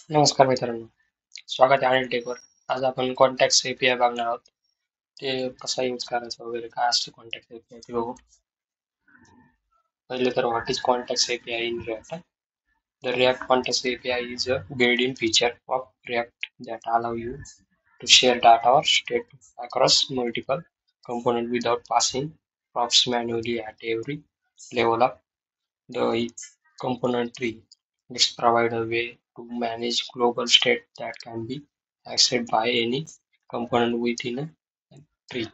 नमस्कार मित्रांनो, स्वागत आहे टेकवर. आज आपण कॉन्टॅक्ट API बघणार आहोत. ते कसा यूज करायचा वगैरे काय असतं कॉन्टॅक्ट API ते बघू. पहिले तर what is contact API in React? The React Context API is a built-in feature of React that allow you to share data or state across multiple components without passing props manually at every level of the component tree. This provides a way to manage global state that can be accessed by any component within a tree.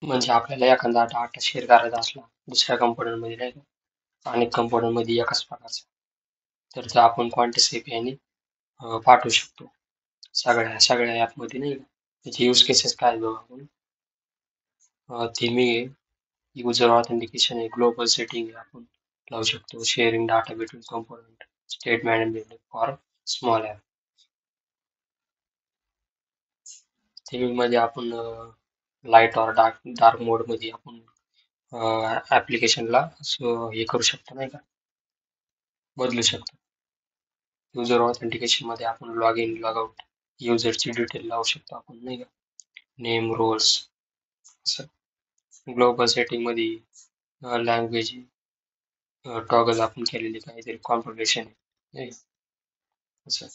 म्हणजे आपल्याला एखादा data share करायचा असला दुसऱ्या component मध्ये नाही का अनेक component मध्ये एकाच प्रकारचा तर तो आपण Quantus API ने पाठवू शकतो सगळ्या सगळ्या ऍप मध्ये नाही का त्याचे यूज केसेस काय आहेत बघू आपण थीमिंग आहे युजर ऑथेंटिकेशन आहे ग्लोबल सेटिंग आहे आपण लावू शकतो sharing data between component state management for small app theming मध्ये आपण लाईट और डार्क मोड मध्ये आपण ऍप्लिकेशनला हे करू शकतो नाही का बदलू शकतो युजर ऑथेंटिकेशन मध्ये आपण लॉग इन लॉग आउट युजरची डिटेल लावू शकतो आपण नाही का नेम रोल्स असं ग्लोबल सेटिंग मध्ये लँग्वेज टॉगल आपण केलेली काहीतरी कॉन्फिगरेशन आहे नाही का? असं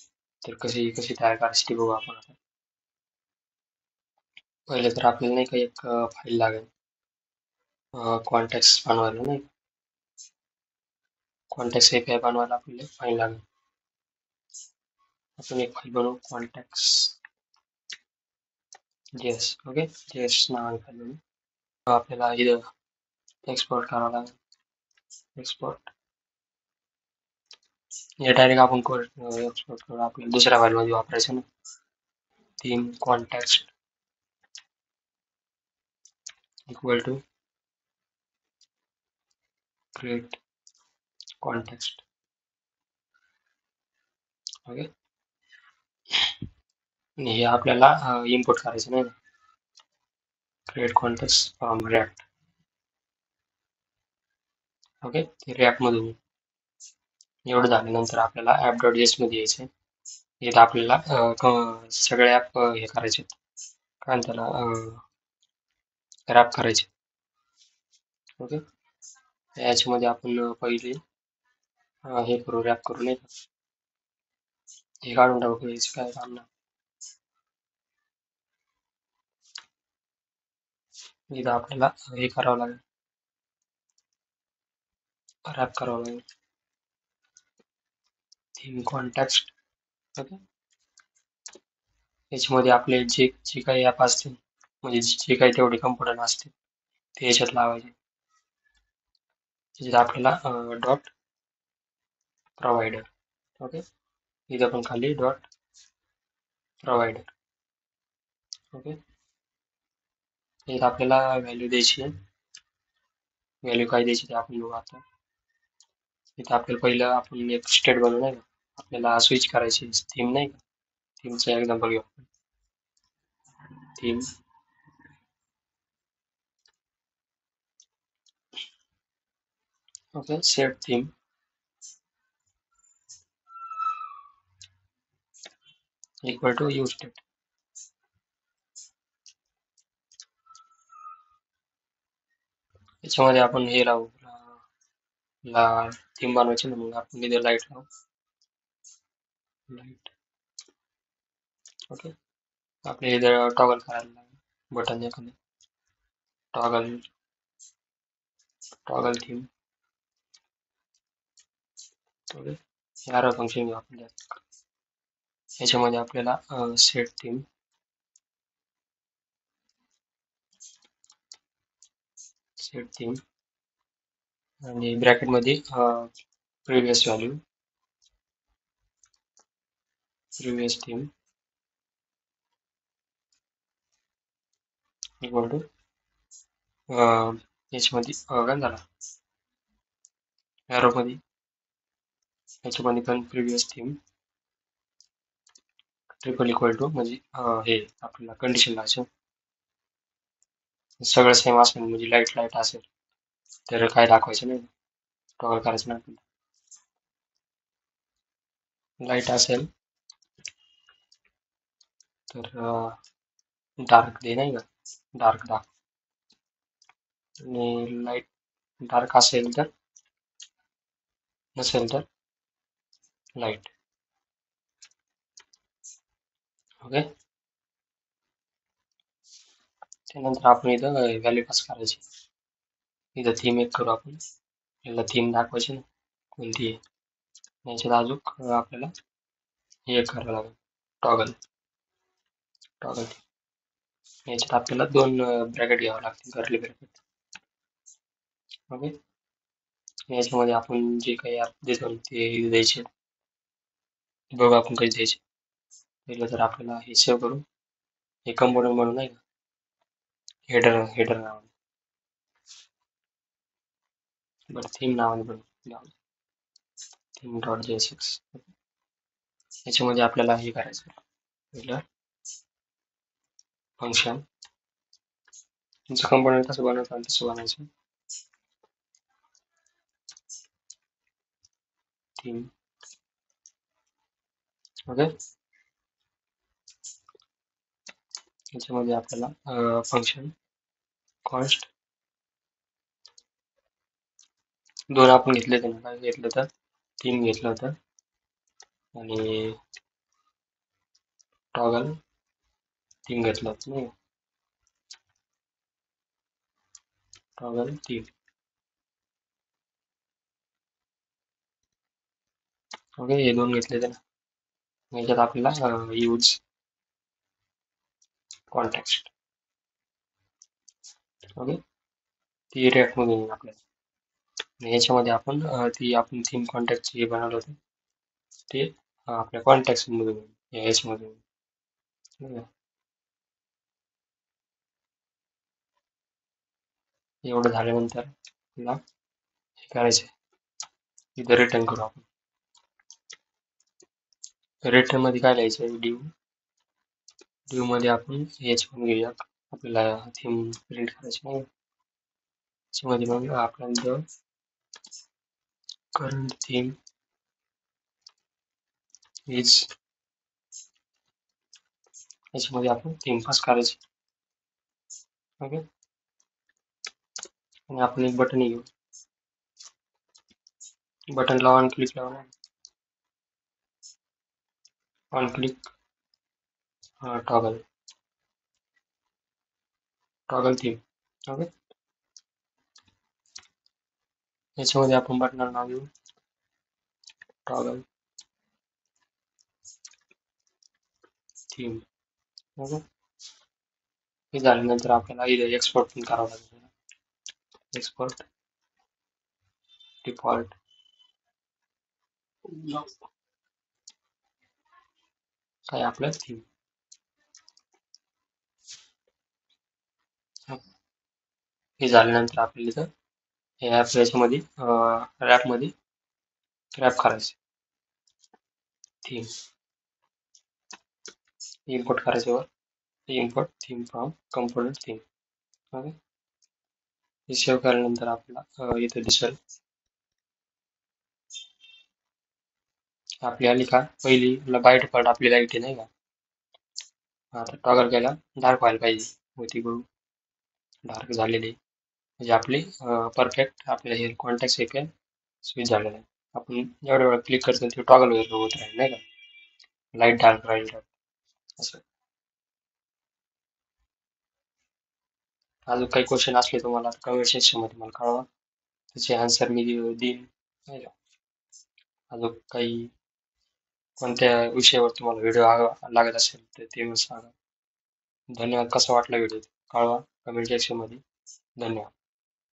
तर कशी कशी तयार करायची ते बघू आपण आता पहिले तर आपल्याला नाही का एक फाईल लागेल कॉन्टॅक्ट बनवायला नाही कॉन्टॅक्ट API बनवायला आपल्याला फाईल लागेल आपण एक फाईल बनवू कॉन्टॅक्ट जेएस ओके जेएस नावाने फाईल बनवू आपल्याला इथं एक्सपोर्ट करावं लागेल एक्सपोर्ट हे डायरेक्ट आपण एक्सपोर्ट करू आपल्याला दुसऱ्या फाईल मध्ये वापरायचं ना theme context equal to create context okay आणि हे आपल्याला इम्पोर्ट करायचं नाही create context from React okay ते रिॲक्ट मधून एवढं झाल्यानंतर आपल्याला app.js मध्ये यायचं इथं आपल्याला सगळे ऍप हे करायचे काय म्हणतात त्याला रॅप करायचे ओके याच्यामध्ये आपण पहिले हे करू रॅप करू नाही का हे काढून टाकू याचं काय काम नाही इथं आपल्याला हे करावं लागेल रॅप करावं लागेल थीम कॉन्टॅक्ट ओके याच्यामध्ये आपले जे जे काही ऍप असतील म्हणजे जे काही तेवढे कंपोनंट असतील ते याच्यात लावायचे त्याच्यात आपल्याला डॉट प्रोव्हाइडर ओके इथं पण खाली डॉट प्रोव्हाइडर ओके इथं आपल्याला व्हॅल्यू द्यायची आहे व्हॅल्यू काय द्यायची ते आपण बघू आता इथं आपल्याला पहिलं आपण एक स्टेट बनवू नाही का आपल्याला स्विच करायची थीम नाही का थीमचं एक्झाम्पल घेऊ आपण theme okay set theme equal to use state याच्यामध्ये आपण हे लावू ला थीम बनवायची ना मग आपण इथे लाईट लावू लाईट ओके आपल्या इथं टॉगल करायला लागेल बटन एखादं टॉगल टॉगल थीम ओके यार फंक्शन घेऊ आपण याच्यामध्ये आपल्याला सेट थीम सेट थीम आणि ब्रॅकेट मध्ये previous value previous theme equal to याच्यामध्ये काय झाला एरो मध्ये याच्यामध्ये पण previous theme triple equal to म्हणजे हे आपल्याला कंडिशन लावायचं सगळं सेम असेल म्हणजे लाईट लाईट असेल तर काय दाखवायचं नाही टॉगल करायचं नाही लाईट असेल तर डार्क दे नाही का, डार्क दाख. आणि लाईट डार्क असेल तर, नसेल तर लाईट. ओके. त्यानंतर आपण इथं व्हॅल्यू पास करायची. इथं थीम एक करू आपण. याला थीम दाखवायची ना कोणती आहे. याच्यात अजून आपल्याला हे करावं लागेल, टॉगल. टॉगल याच्यात आपल्याला दोन ब्रॅकेट घ्यावं लागतील, कर्ली ब्रॅकेट. ओके. याच्यामध्ये आपण जे काही देतो ते द्यायचे. बघू आपण कधी द्यायचे. पहिलं तर आपल्याला हे सेव्ह करू, हे कंपोनंट म्हणून नाही का, हेडर हेडर नावाने, बरं थीम नावाने बनवू, थीम डॉट जेएसएक्स. याच्यामध्ये आपल्याला हे करायचं, पहिलं फंक्शन तुमचं कंपोनंट कसं बनवतं तसं बनायचं. थीम. ओके. याच्यामध्ये आपल्याला फंक्शन कॉस्ट दोन आपण घेतले होते ना, काय घेतलं होतं, थीम घेतलं होतं आणि टॉगल थीम घेतलं होतं नाही, टॉगल थीम. ओके. हे दोन घेतले होते ना. याच्यात आपल्याला यूज कॉन्टेक्स्ट. ओके. ती रिॲक्ट मध्ये येईल आपल्याला. आणि याच्यामध्ये आपण ती आपण थीम कॉन्टॅक्ट जे बनवलं होतं ते आपल्या कॉन्टॅक्ट मधून या याच्यामधून. एवढं झाल्यानंतर आपल्याला हे करायचं आहे, इथं रिटर्न करू आपण. रिटर्न मध्ये काय लिहायचं, ड्यू मध्ये आपण एच पण घेऊया, आपल्याला थीम प्रिंट करायची नाही. त्याच्यामध्ये मग आपल्याला करंट थीम इज, याच्यामध्ये आपण थीम पास करायची. ओके. आणि आपण एक बटन घेऊ, बटन ऑन क्लिक लावा, on click toggle, toggle theme. Okay. याच्यामध्ये आपण बटनाला नाव देऊ टॉगल थीम. ओके. हे झाल्यानंतर आपल्याला इथं एक्सपोर्ट पण करावं लागेल. एक्सपोर्ट डिफॉल्ट काय आपलं थीम. हे झाल्यानंतर आपल्याला इथं हे ॲप याच्यामध्ये रॅपमध्ये रॅप करायचे, थीम इम्पोर्ट करायचे वर, import theme from component theme. Okay. हे सेव्ह केल्यानंतर आपल्याला इथं दिसेल आपली आली का, पहिली बाय डिफॉल्ट आपली लाईट आहे नाही का. आता टॉगल केला डार्क व्हायला पाहिजे, होती बघू डार्क झालेली, म्हणजे आपली परफेक्ट आपल्याला हे कॉन्टॅक्ट एपीआय स्विच झालेलं आहे. आपण जेवढ्या वेळा क्लिक करतो ते टॉगल होत राहील नाही का, लाईट डार्क राहील असं. अजून काही क्वेश्चन असले तुम्हाला कमेंट सेक्शन मध्ये मला कळवा, त्याचे आन्सर मी देईन नाही का. अजून काही कोणत्या विषयावर तुम्हाला व्हिडिओ लागत असेल तर ते मला सांगा. धन्यवाद. कसा वाटला व्हिडिओ कळवा कमेंट सेक्शन मध्ये. धन्यवाद.